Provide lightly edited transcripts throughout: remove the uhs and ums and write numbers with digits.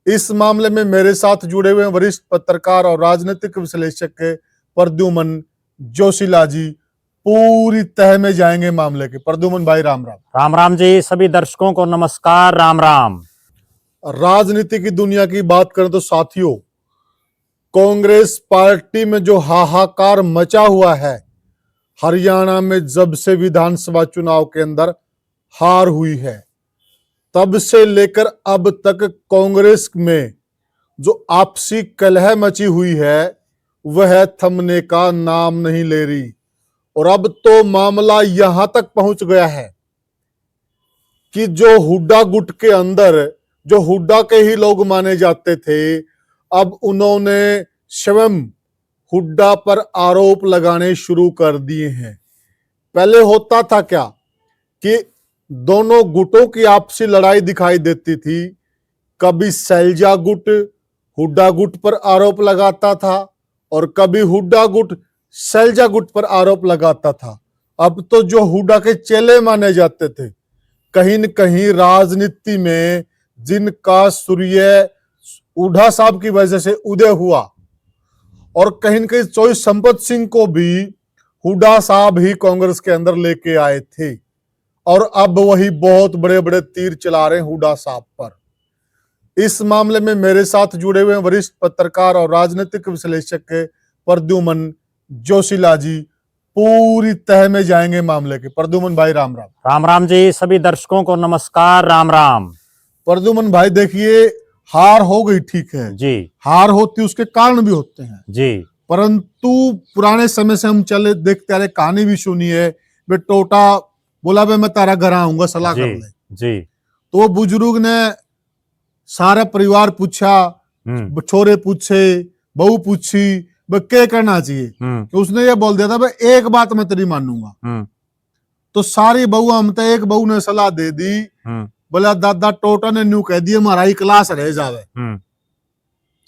इस मामले में मेरे साथ जुड़े हुए वरिष्ठ पत्रकार और राजनीतिक विश्लेषक प्रद्युमन जोशीला जी पूरी तह में जाएंगे मामले के। प्रद्युमन भाई राम राम। राम राम जी, सभी दर्शकों को नमस्कार, राम राम। राजनीति की दुनिया की बात करें तो साथियों, कांग्रेस पार्टी में जो हाहाकार मचा हुआ है, हरियाणा में जब से विधानसभा चुनाव के अंदर हार हुई है तब से लेकर अब तक कांग्रेस में जो आपसी कलह मची हुई है वह थमने का नाम नहीं ले रही। और अब तो मामला यहां तक पहुंच गया है कि जो हुड्डा गुट के अंदर जो हुड्डा के ही लोग माने जाते थे, अब उन्होंने स्वयं हुड्डा पर आरोप लगाने शुरू कर दिए हैं। पहले होता था क्या कि दोनों गुटों की आपसी लड़ाई दिखाई देती थी। कभी सैलजा गुट हुड्डा गुट पर आरोप लगाता था और कभी हुड्डा गुट सैलजा गुट पर आरोप लगाता था। अब तो जो हुड्डा के चेले माने जाते थे, कहीं न कहीं राजनीति में जिनका सूर्य हुड्डा साहब की वजह से उदय हुआ, और कहीं न कहीं चौधरी संपत सिंह को भी हुड्डा साहब ही कांग्रेस के अंदर लेके आए थे, और अब वही बहुत बड़े बड़े तीर चला रहे हैं हुड्डा साहब पर। इस मामले में मेरे साथ जुड़े हुए वरिष्ठ पत्रकार और राजनीतिक विश्लेषक प्रद्युमन जोशीला जी पूरी तह में जाएंगे मामले के। प्रद्युमन भाई राम राम। राम राम जी, सभी दर्शकों को नमस्कार, राम राम। प्रद्युमन भाई देखिए, हार हो गई, ठीक है जी, हार होती उसके कारण भी होते हैं जी, परंतु पुराने समय से हम चले देखते आ रहे, कहानी भी सुनी है। वे टोटा बोला मैं तारा घर आऊंगा सलाह कर ले, जी, तो वो बुजुर्ग ने सारा परिवार पूछा, छोरे पूछे, बहू पूछी, वह क्या करना चाहिए, तो उसने ये बोल दिया था भाई एक बात मैं तेरी मानूंगा। तो सारी बहू हम तो एक बहू ने सलाह दे दी, बोला दादा टोटा ने न्यू कह दिया हमारा ही क्लास रह जावे।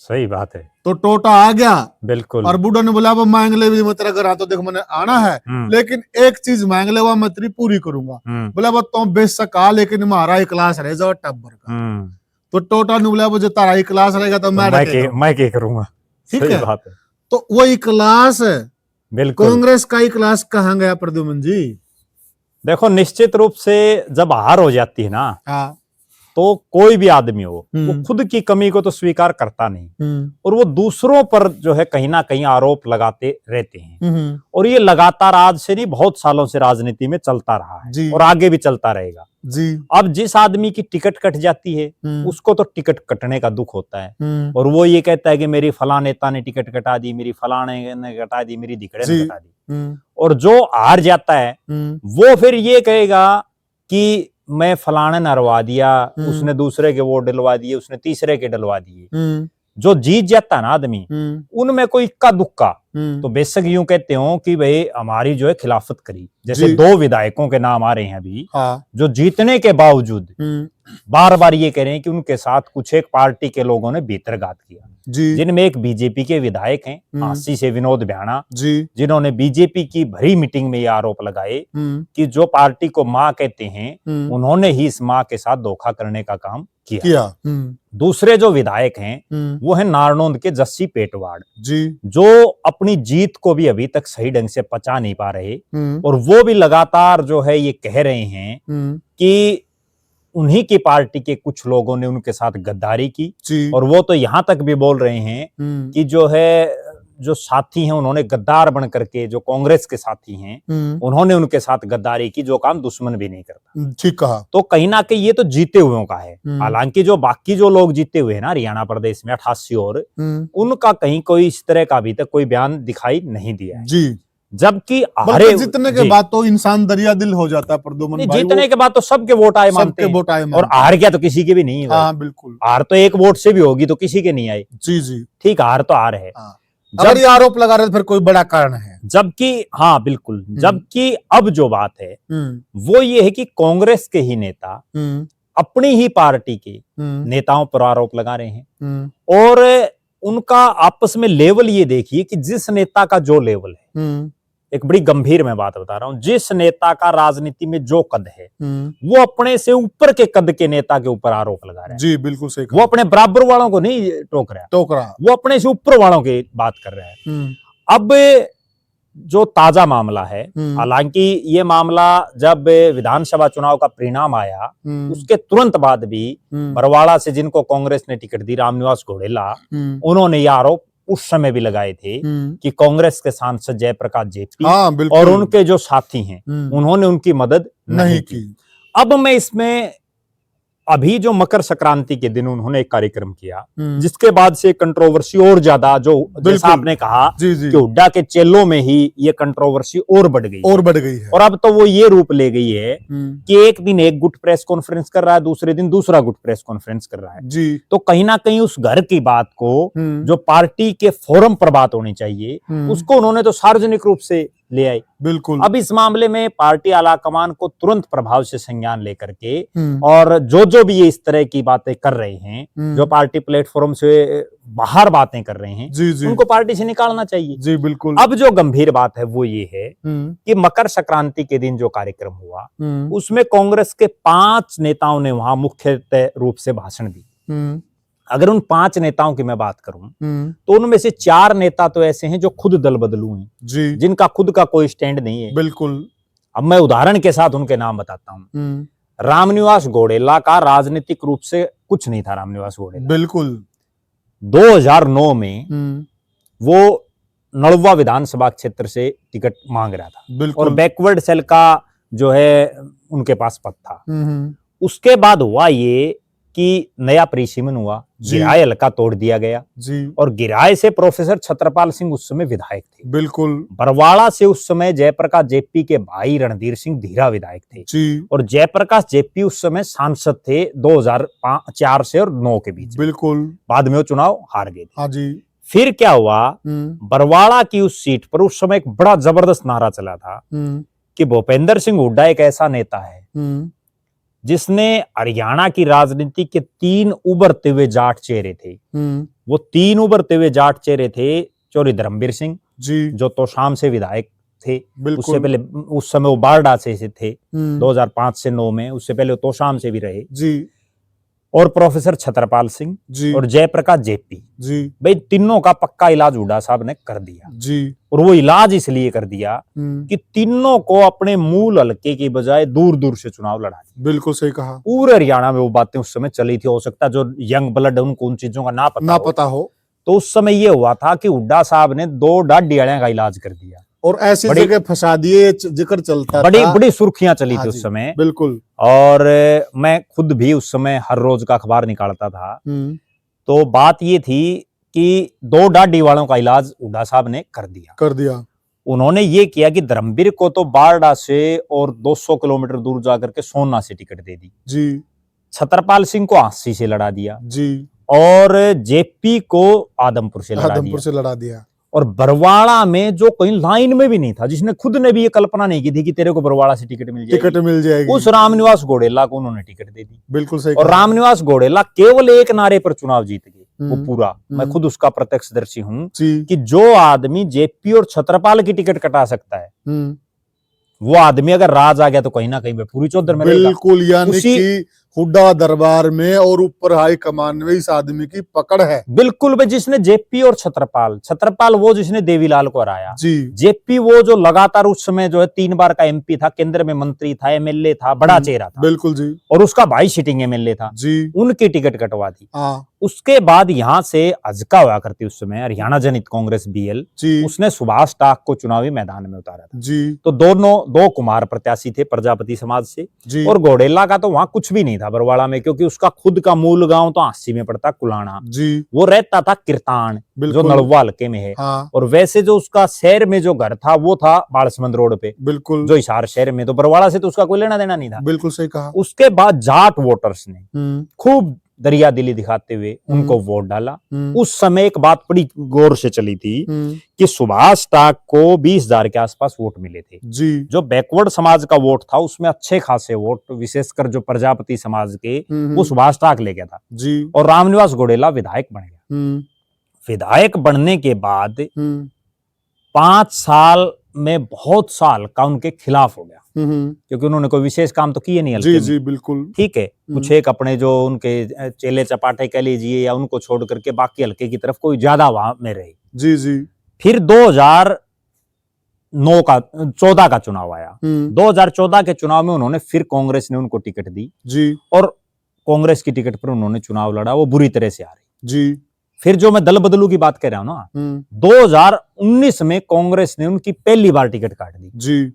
सही बात है। तो टोटा आ गया, बिल्कुल। और बूढ़ा ने बोला अब मांग ले भी, मैं तेरा घर तो देख मैंने आना है, लेकिन एक चीज मांग ले वह मैं तेरी पूरी करूंगा। बोला वो तुम बेशक आ, लेकिन हमारा ही क्लास रह जाओ टब्बर का। तो टोटा ने बोला वो जो तारा ही क्लास रहेगा तो मैं क्या करूंगा। ठीक है, बात है। तो वही क्लास बिल्कुल कांग्रेस का ही क्लास कहाँ गया प्रद्युमन जी? देखो, निश्चित रूप से जब हार हो जाती है ना, हाँ, तो कोई भी आदमी हो वो खुद की कमी को तो स्वीकार करता नहीं, और वो दूसरों पर जो है कहीं ना कहीं आरोप लगाते रहते हैं। और ये लगातार आज से नहीं, बहुत सालों से राजनीति में चलता रहा है और आगे भी चलता रहेगा जी। अब जिस आदमी की टिकट कट जाती है उसको तो टिकट कटने का दुख होता है, और वो ये कहता है कि मेरी फला नेता ने टिकट कटा दी, मेरी फलाने ने कटा दी, मेरी धिकड़े ने कटा दी। और जो हार जाता है वो फिर ये कहेगा कि मैं फलाने ने हरवा दिया, उसने दूसरे के वोट डलवा दिए, उसने तीसरे के डलवा दिए। जो जीत जाता है ना आदमी, उनमें कोई इक्का दुक्का तो बेशक यूं कहते हो कि भाई हमारी जो है खिलाफत करी, जैसे 2 विधायकों के नाम आ रहे हैं अभी, जो जीतने के बावजूद बार बार ये कह रहे हैं कि उनके साथ कुछ एक पार्टी के लोगों ने भीतरघात किया, जिनमें एक बीजेपी के विधायक हैं हांसी से विनोद भ्याणा, जिन्होंने बीजेपी की भरी मीटिंग में ये आरोप लगाए कि जो पार्टी को मां कहते हैं उन्होंने ही इस मां के साथ धोखा करने का काम किया। दूसरे जो विधायक हैं वो है नारनौंद के जस्सी पेटवाड़ जी, जो अपनी जीत को भी अभी तक सही ढंग से पचा नहीं पा रहे, और वो भी लगातार जो है ये कह रहे हैं कि उन्हीं की पार्टी के कुछ लोगों ने उनके साथ गद्दारी की, और वो तो यहां तक भी बोल रहे हैं कि जो है जो साथी हैं उन्होंने गद्दार बन करके, जो कांग्रेस के साथी हैं उन्होंने उनके साथ गद्दारी की, जो काम दुश्मन भी नहीं करता। ठीक कहा। तो कहीं ना कहीं ये तो जीते हुओं का है, हालांकि जो बाकी जो लोग जीते हुए हैं ना हरियाणा प्रदेश में 88 और उनका कहीं कोई इस तरह का अभी तक कोई बयान दिखाई नहीं दिया है जी। जबकि हारे जीतने के बाद तो इंसान दरिया दिल हो जाता है प्रद्युमन भाई, जीतने के बाद तो सबके वोट आए मानते हैं, और हार गया तो किसी के भी नहीं है। हाँ बिल्कुल, हार तो एक वोट से भी होगी तो किसी के नहीं आए जी जी, ठीक, हार तो हार है। जब ये आरोप लगा रहे फिर कोई बड़ा कारण है, जबकि हाँ बिल्कुल, जबकि अब जो बात है वो ये है कि कांग्रेस के ही नेता अपनी ही पार्टी के नेताओं पर आरोप लगा रहे हैं, और उनका आपस में लेवल ये देखिए कि जिस नेता का जो लेवल है, एक बड़ी गंभीर मैं बात बता रहा हूं, जिस नेता का राजनीति में जो कद है वो अपने से ऊपर के कद के नेता के ऊपर आरोप लगा रहा है। जी बिल्कुल सही वो अपने बराबर वालों को नहीं टोक रहा, वो अपने से ऊपर वालों की बात कर रहा है। अब जो ताजा मामला है, हालांकि ये मामला जब विधानसभा चुनाव का परिणाम आया उसके तुरंत बाद भी बरवाड़ा से जिनको कांग्रेस ने टिकट दी, रामनिवास घोड़ेला, उन्होंने ये आरोप उस समय भी लगाए थे कि कांग्रेस के सांसद जयप्रकाश जेपी और उनके जो साथी हैं उन्होंने उनकी मदद नहीं की। अब मैं इसमें अभी जो मकर संक्रांति के दिन उन्होंने एक कार्यक्रम किया जिसके बाद से कंट्रोवर्सी और ज्यादा, जो जैसा आपने कहा कि हुड्डा के चेलों में ही ये कंट्रोवर्सी और बढ़ गई है। और अब तो वो ये रूप ले गई है कि एक दिन एक गुट प्रेस कॉन्फ्रेंस कर रहा है, दूसरे दिन दूसरा गुट प्रेस कॉन्फ्रेंस कर रहा है जी। तो कहीं ना कहीं उस घर की बात को, जो पार्टी के फोरम पर बात होनी चाहिए, उसको उन्होंने तो सार्वजनिक रूप से ले आई। बिल्कुल। अब इस मामले में पार्टी आलाकमान को तुरंत प्रभाव से संज्ञान लेकर के और जो भी ये इस तरह की बातें कर रहे हैं, जो पार्टी प्लेटफॉर्म से बाहर बातें कर रहे हैं, जी। उनको पार्टी से निकालना चाहिए। जी बिल्कुल। अब जो गंभीर बात है वो ये है कि मकर संक्रांति के दिन जो कार्यक्रम हुआ उसमें कांग्रेस के 5 नेताओं ने वहां मुख्य रूप से भाषण दी। अगर उन 5 नेताओं की मैं बात करूं तो उनमें से 4 नेता तो ऐसे हैं जो खुद दल बदलू हैं जी, जिनका खुद का कोई स्टैंड नहीं है। बिल्कुल। अब मैं उदाहरण के साथ उनके नाम बताता हूं। रामनिवास घोड़ेला का राजनीतिक रूप से कुछ नहीं था। रामनिवास घोड़ेला बिल्कुल 2009 में वो नड़वा विधानसभा क्षेत्र से टिकट मांग रहा था और बैकवर्ड सेल का जो है उनके पास पद था। उसके बाद हुआ ये कि नया परिसीमन हुआ, गिराय हल्का तोड़ दिया गया जी। और गिराय से प्रोफेसर छत्रपाल सिंह उस समय विधायक थे। बिल्कुल। बरवाड़ा से उस समय जयप्रकाश जेपी के भाई रणधीर सिंह धीरा विधायक थे जी। और जयप्रकाश जेपी उस समय सांसद थे 2004 से और 9 के बीच। बिल्कुल। बाद में वो चुनाव हार गए। हाँ जी। फिर क्या हुआ, बरवाड़ा की उस सीट पर उस समय एक बड़ा जबरदस्त नारा चला था कि भूपेंद्र सिंह हुड्डा एक ऐसा नेता है जिसने हरियाणा की राजनीति के 3 उभरते हुए जाट चेहरे थे। वो 3 उभरते हुए जाट चेहरे थे। चौधरी धर्मवीर सिंह जी, जो तोशाम से विधायक थे, उससे पहले उस समय वो बारडा से थे 2005 से 9 में, उससे पहले वो तोशाम से भी रहे जी। और प्रोफेसर छत्रपाल सिंह जी और जयप्रकाश जेपी जी, भाई तीनों का पक्का इलाज हुड्डा साहब ने कर दिया जी। और वो इलाज इसलिए कर दिया कि तीनों को अपने मूल हलके की बजाय दूर दूर से चुनाव लड़ा दिया। बिल्कुल सही कहा। पूरे हरियाणा में वो बातें उस समय चली थी। हो सकता है जो यंग ब्लड है उनको उन चीजों का ना पता हो। तो उस समय ये हुआ था कि हुड्डा साहब ने 2 डाडियाड़ियां का इलाज कर दिया और ऐसी जगह फंसा दिए, जिक्र चलता था, बड़ी सुर्खियां चली थी उस समय। बिल्कुल। और मैं खुद भी उस समय हर रोज का अखबार निकालता था। तो बात ये थी कि 2 डाडी वालों का इलाज हुड्डा साहब ने कर दिया। उन्होंने ये किया कि धर्मवीर को तो बारडा से और 200 किलोमीटर दूर जाकर के सोना से टिकट दे दी जी। छत्रपाल सिंह को हांसी से लड़ा दिया जी। और जेपी को आदमपुर से लड़ा दिया। और बरवाड़ा में जो कहीं लाइन में भी नहीं था, जिसने खुद ने भी ये कल्पना नहीं की थी कि तेरे को बरवाड़ा से टिकट मिल जाएगी, उस रामनिवास घोड़ेला को उन्होंने टिकट दे दी। बिल्कुल सही। और रामनिवास घोड़ेला केवल एक नारे पर चुनाव जीत गए, वो पूरा। मैं खुद उसका प्रत्यक्षदर्शी हूँ कि जो आदमी जेपी और छत्रपाल की टिकट कटा सकता है, वो आदमी अगर राज आ गया तो कहीं ना कहीं पूरी चौधर में। बिल्कुल। यानी कि हुड्डा दरबार में और ऊपर हाई कमान में इस आदमी की पकड़ है। बिल्कुल भाई। जिसने जेपी और छत्रपाल वो जिसने देवीलाल को हराया जी। जेपी वो जो लगातार उस समय जो है 3 बार का एमपी था, केंद्र में मंत्री था, एमएलए था, बड़ा चेहरा था। बिल्कुल जी। और उसका भाई सिटिंग एमएलए था जी। उनकी टिकट कटवा दी। उसके बाद यहाँ से अजका हुआ करती उस समय हरियाणा जनहित कांग्रेस बीएल, उसने सुभाष टाक को चुनावी मैदान में उतारा था जी। तो 2 कुमार प्रत्याशी थे प्रजापति समाज से जी। और घोड़ेला का तो वहां कुछ भी नहीं था बरवाड़ा में, क्योंकि उसका खुद का मूल गांव तो हांसी में पड़ता कुलाना जी। वो रहता था किरतान, जो नड़वा हल्के में है। और वैसे जो उसका शहर में जो घर था वो था बालसमंद रोड पे, बिल्कुल, जो हिसार शहर में। तो बरवाड़ा से तो उसका कोई लेना देना नहीं था। बिल्कुल सही कहा। उसके बाद जाट वोटर्स ने खूब दरिया दिली दिखाते हुए उनको वोट डाला। उस समय एक बात बड़ी गौर से चली थी कि सुभाष टाक को 20,000 के आसपास वोट मिले थे जी। जो बैकवर्ड समाज का वोट था उसमें अच्छे खासे वोट, विशेषकर जो प्रजापति समाज के, वो सुभाष टाक ले गया था जी। और रामनिवास घोड़ेला विधायक बन गया। विधायक बनने के बाद 5 साल में बहुत साल का उनके खिलाफ हो गया, क्योंकि उन्होंने कोई विशेष काम तो किए नहीं हल्के जी में। जी बिल्कुल। ठीक है, कुछ एक अपने जो उनके चेले चपाटे कह लीजिए या उनको छोड़ करके बाकी हल्के की तरफ कोई ज्यादा वहां में रहे। जी जी। फिर 2014 का चुनाव आया। 2014 के चुनाव में उन्होंने फिर कांग्रेस ने उनको टिकट दी जी और कांग्रेस की टिकट पर उन्होंने चुनाव लड़ा, वो बुरी तरह से हारे। जी। फिर जो मैं दल बदलू की बात कर रहा हूं ना, 2019 में कांग्रेस ने उनकी पहली बार टिकट काट दी जी।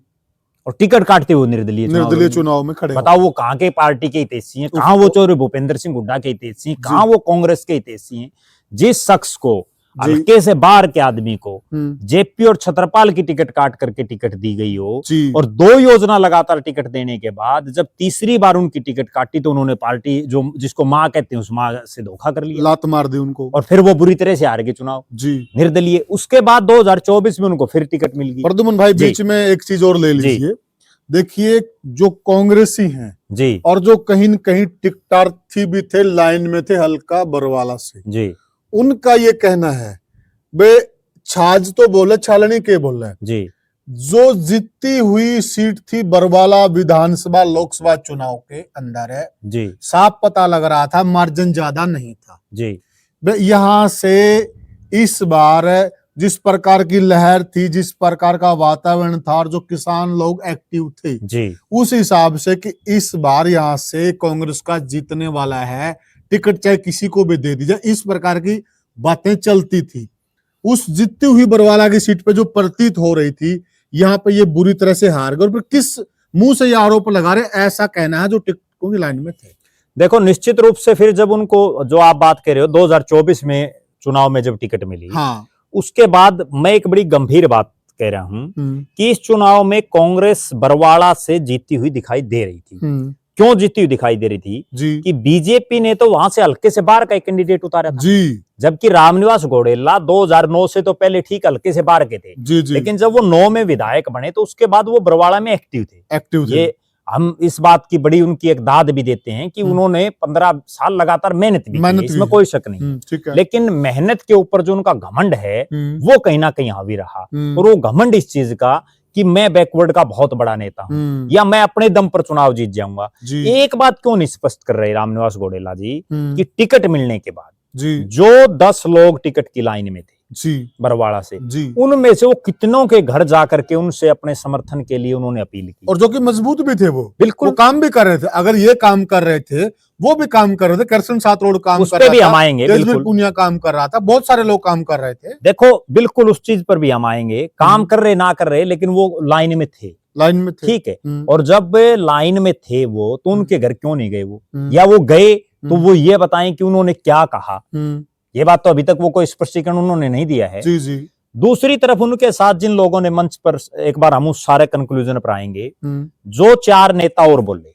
और टिकट काटते हुए निर्दलीय चुनाव में खड़े। बताओ वो कहां के पार्टी के हितैषी हैं, कहां वो चौधरी भूपेंद्र सिंह हुड्डा के हितैषी हैं, कहां वो कांग्रेस के हितैषी हैं। जिस शख्स को हल्के से बाहर के आदमी को जेपी और छतरपाल की टिकट काट करके टिकट दी गई हो और 2 योजना लगातार टिकट देने के बाद जब तीसरी बार उनकी टिकट काटी तो उन्होंने पार्टी जो जिसको मां कहते हैं उस मां से धोखा कर लिया, लात मार दी उनको और फिर वो बुरी तरह से हार गए चुनाव जी निर्दलीय। उसके बाद 2024 में उनको फिर टिकट मिल गई। प्रद्युमन भाई बीच में एक चीज और ले लीजिए, देखिए जो कांग्रेसी हैं जी और जो कहीं न कहीं टिकटार्थी भी थे, लाइन में थे हल्का बरवाला से जी, उनका ये कहना है बे छाज तो बोले छालनी के बोले जी, जो जीती हुई सीट थी बरवाला विधानसभा लोकसभा चुनाव के अंदर है जी, साफ पता लग रहा था, मार्जिन ज्यादा नहीं था जी। बे यहां से इस बार जिस प्रकार की लहर थी, जिस प्रकार का वातावरण था और जो किसान लोग एक्टिव थे जी, उस हिसाब से कि इस बार यहां से कांग्रेस का जीतने वाला है, टिकट चाहे किसी को भी दे दी जाए, इस प्रकार की बातें चलती थी। उस जीती हुई बरवाला की सीट पे जो प्रतीत हो रही थी, यहाँ पे ये बुरी तरह से हार गए और फिर किस मुंह से ये आरोप लगा रहे, ऐसा कहना है जो टिकटों की लाइन में थे। देखो निश्चित रूप से फिर जब उनको जो आप बात कर रहे हो 2024 में चुनाव में जब टिकट मिली, हाँ, उसके बाद मैं एक बड़ी गंभीर बात कह रहा हूं कि इस चुनाव में कांग्रेस बरवाड़ा से जीती हुई दिखाई दे रही थी। क्यों जीती हुई दिखाई दे रही थी जी कि बीजेपी ने तो वहां से हल्के से बाहर का एक कैंडिडेट उतारा था जी, जबकि रामनिवास घोड़ेला 2009 से तो पहले ठीक हल्के से बाहर के थे जी जी, लेकिन जब वो 9 में विधायक बने तो उसके बाद वो बरवाड़ा में एक्टिव थे। ये हम इस बात की बड़ी उनकी एक दाद भी देते हैं कि उन्होंने 15 साल लगातार मेहनत भी की, इसमें कोई शक नहीं, ठीक है। लेकिन मेहनत के ऊपर जो उनका घमंड है वो कहीं ना कहीं हावी रहा और वो घमंड इस चीज का कि मैं बैकवर्ड का बहुत बड़ा नेता हूं या मैं अपने दम पर चुनाव जीत जाऊंगा। एक बात क्यों नहीं स्पष्ट कर रहे रामनिवास घोड़ेला जी कि टिकट मिलने के बाद जो 10 लोग टिकट की लाइन में थे जी बरवाड़ा से, उनमें से वो कितनों के घर जाकर के उनसे अपने समर्थन के लिए उन्होंने अपील की और जो कि मजबूत भी थे, वो बिल्कुल वो काम भी कर रहे थे। अगर ये काम कर रहे थे वो भी काम कर रहे थे, करसन सात रोड काम कर रहा था, भी हम आएंगे, बिल्कुल पुनिया काम कर रहा था, बहुत सारे लोग काम कर रहे थे। देखो बिल्कुल उस चीज पर भी हम आएंगे, काम कर रहे ना कर रहे लेकिन वो लाइन में थे, ठीक है। और जब लाइन में थे वो तो उनके घर क्यों नहीं गए वो, या वो गए तो वो ये बताएं कि उन्होंने क्या कहा, ये बात तो अभी तक वो कोई स्पष्टीकरण उन्होंने नहीं दिया है। जी जी। दूसरी तरफ उनके साथ जिन लोगों ने मंच पर, एक बार हम उस सारे कंक्लूजन पर आएंगे, जो 4 नेता और बोले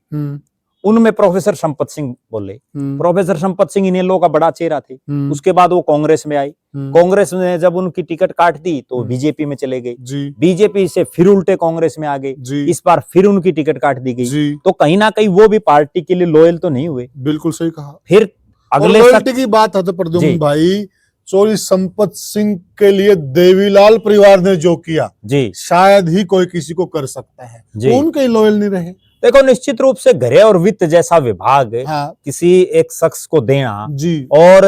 उनमें प्रोफेसर संपत सिंह बोले। प्रोफेसर संपत सिंह इनेलो का बड़ा चेहरा थे, उसके बाद वो कांग्रेस में आई, कांग्रेस ने जब उनकी टिकट काट दी तो बीजेपी में चले गए, बीजेपी से फिर उल्टे कांग्रेस में आ गए, इस बार फिर उनकी टिकट काट दी गई, तो कहीं ना कहीं वो भी पार्टी के लिए लॉयल तो नहीं हुए। बिल्कुल सही कहा। फिर अगले लॉयल्टी की बात है तो प्रद्युमन भाई, चौधरी संपत सिंह के लिए देवीलाल परिवार ने जो किया जी शायद ही कोई किसी को कर सकता है, वो उनके लॉयल नहीं रहे। देखो निश्चित रूप से गृह और वित्त जैसा विभाग किसी एक शख्स को देना जी, और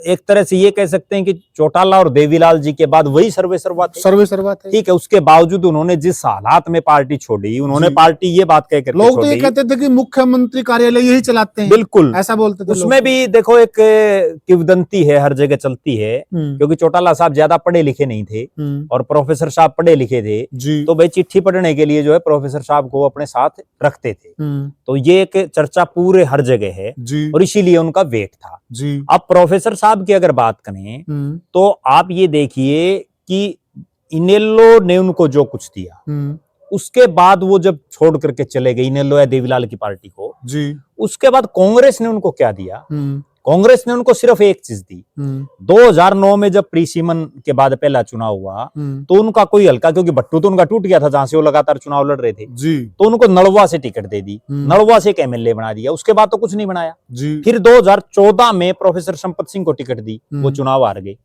एक तरह से ये कह सकते हैं कि चौटाला और देवीलाल जी के बाद वही सर्वेसर्वा थे, ठीक है। उसके बावजूद उन्होंने जिस हालात में पार्टी छोड़ी, उन्होंने पार्टी ये बात कहकर लोग तो ये कहते थे कि मुख्यमंत्री कार्यालय यही चलाते हैं, बिल्कुल ऐसा बोलते थे। उसमें भी देखो एक किंवदंती है, हर जगह चलती है, क्योंकि चौटाला साहब ज्यादा पढ़े लिखे नहीं थे और प्रोफेसर साहब पढ़े लिखे थे, तो भाई चिट्ठी पढ़ने के लिए जो है प्रोफेसर साहब को अपने साथ रखते थे, तो ये एक चर्चा पूरे हर जगह है और इसीलिए उनका वेट था जी। अब प्रोफेसर साहब की अगर बात करें तो आप ये देखिए कि इनेलो ने उनको जो कुछ दिया, उसके बाद वो जब छोड़ करके चले गए इनेलो या देवीलाल की पार्टी को जी, उसके बाद कांग्रेस ने उनको क्या दिया, कांग्रेस ने उनको सिर्फ एक चीज दी। 2009 में जब प्रीसीमन के बाद पहला चुनाव हुआ तो उनका कोई हल्का, क्योंकि भट्टू तो उनका टूट गया था जहां से वो लगातार चुनाव लड़ रहे थे जी, तो उनको नलवा से टिकट दे दी, नलवा से एक एमएलए बना दिया, उसके बाद तो कुछ नहीं बनाया जी। फिर 2014 में प्रोफेसर संपत सिंह को टिकट दी, वो चुनाव हार गए।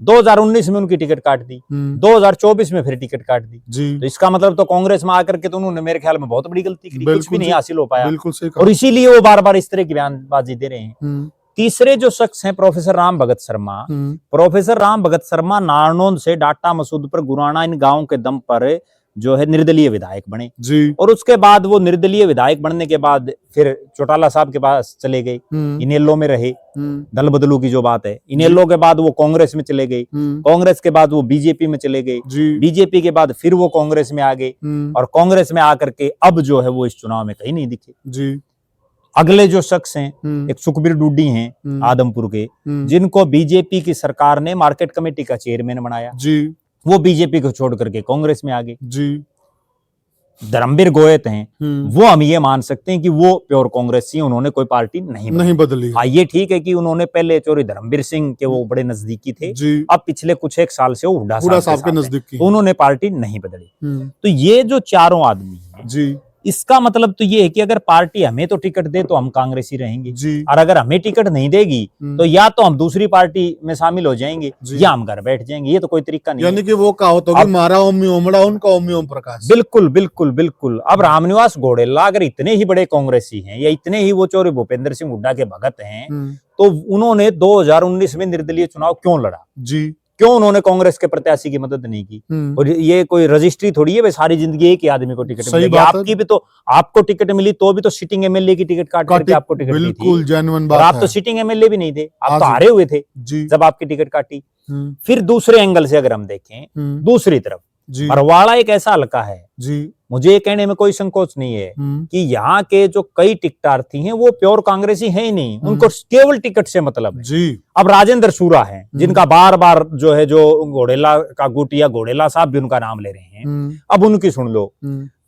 2019 में उनकी टिकट काट दी, 2024 में फिर टिकट काट दी जी। तो इसका मतलब तो कांग्रेस में आकर के तो उन्होंने मेरे ख्याल में बहुत बड़ी गलती की, कुछ भी नहीं हासिल हो पाया। बिल्कुल सही कहा। और इसीलिए वो बार बार इस तरह की बयानबाजी दे रहे हैं। तीसरे जो शख्स हैं प्रोफेसर राम भगत शर्मा। प्रोफेसर राम भगत शर्मा नारनौंद से डाटा मसूद पर गुराना इन गांव के दम पर जो है निर्दलीय विधायक बने जी। और उसके बाद वो निर्दलीय विधायक बनने के बाद फिर चौटाला साहब के पास चले गए, इनेलो में रहे, दल बदलू की जो बात है। इनेलो के बाद वो कांग्रेस में चले गए, कांग्रेस के बाद वो बीजेपी में चले गए, बीजेपी के बाद फिर वो कांग्रेस में आ गए और कांग्रेस में आकर के अब जो है वो इस चुनाव में कहीं नहीं दिखे जी। अगले जो शख्स हैं एक सुखबीर डूडी हैं आदमपुर के, जिनको बीजेपी की सरकार ने मार्केट कमेटी का चेयरमैन बनाया जी। वो बीजेपी को छोड़ करके कांग्रेस में आ गए जी। धर्मवीर गोयत हैं, वो हम ये मान सकते हैं कि वो प्योर कांग्रेसी, उन्होंने कोई पार्टी नहीं बदली। हाँ ये ठीक है कि उन्होंने पहले चौधरी धर्मवीर सिंह के वो बड़े नजदीकी थे जी। अब पिछले कुछ एक साल से वो हुड्डा साहब के नजदीकी, तो उन्होंने पार्टी नहीं बदली। तो ये जो चारों आदमी हैं जी, इसका मतलब तो ये है कि अगर पार्टी हमें तो टिकट दे तो हम कांग्रेसी रहेंगे जी। और अगर हमें टिकट नहीं देगी तो या तो हम दूसरी पार्टी में शामिल हो जाएंगे या हम घर बैठ जाएंगे। ये तो कोई तरीका नहीं, यानी कि वो कहावत होगी मारा ओमी ओमड़ा उनका ओमी ओम प्रकाश। बिल्कुल बिल्कुल बिल्कुल। अब रामनिवास घोडेला अगर इतने ही बड़े कांग्रेसी हैं या इतने ही वो चौधरी भूपेंद्र सिंह हुड्डा के भगत हैं तो उन्होंने 2019 में निर्दलीय चुनाव क्यों लड़ा जी? क्यों उन्होंने कांग्रेस के प्रत्याशी की मदद नहीं की? और ये कोई रजिस्ट्री थोड़ी है, वे सारी जिंदगी एक ही आदमी को टिकट मिलेगी। आपकी भी तो, आपको टिकट मिली तो भी तो सिटिंग एमएलए की टिकट काट करके आपको टिकट दी थी। बिल्कुल जेन्युइन बात है। आप तो सिटिंग एमएलए भी नहीं थे, आप तो हारे हुए थे जब आपकी टिकट काटी। फिर दूसरे एंगल से अगर हम देखें दूसरी तरफ, बरवाड़ा एक ऐसा हल्का है जी, मुझे ये कहने में कोई संकोच नहीं है कि यहाँ के जो कई टिकटार्थी हैं वो प्योर कांग्रेसी है ही नहीं, उनको केवल टिकट से मतलब है जी। अब राजेंद्र सूरा है जिनका बार बार जो है जो घोडेला का गुट या घोडेला साहब भी उनका नाम ले रहे हैं, अब उनकी सुन लो।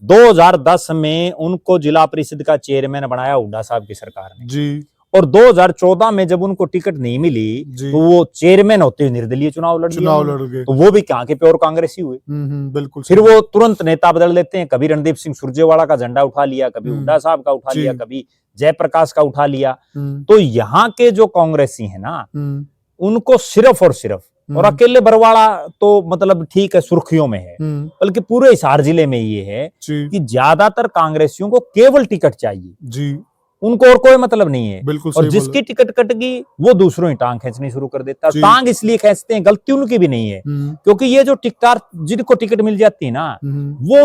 2010 में उनको जिला परिषद का चेयरमैन बनाया हुड्डा साहब की सरकार ने जी। और 2014 में जब उनको टिकट नहीं मिली तो वो चेयरमैन होते हुए निर्दलीय चुनाव लड़ गए, तो वो भी कहाँ के प्योर कांग्रेसी हुए। बिल्कुल। फिर वो तुरंत नेता बदल देते हैं, कभी रणदीप सिंह सुरजेवाला का झंडा उठा लिया, कभी हुड्डा साहब का उठा लिया, कभी जयप्रकाश का उठा लिया। तो यहाँ के जो कांग्रेसी है ना उनको सिर्फ और सिर्फ, और अकेले बरवाड़ा तो मतलब ठीक है सुर्खियों में है, बल्कि पूरे हिसार जिले में ये है कि ज्यादातर कांग्रेसियों को केवल टिकट चाहिए जी, उनको और कोई मतलब नहीं है। बिल्कुल। और जिसकी टिकट कट गई वो दूसरों ही टांग खींचनी शुरू कर देता है। टांग इसलिए खींचते हैं, गलती उनकी भी नहीं है, क्योंकि ये जो टिकटार जिनको टिकट मिल जाती है ना वो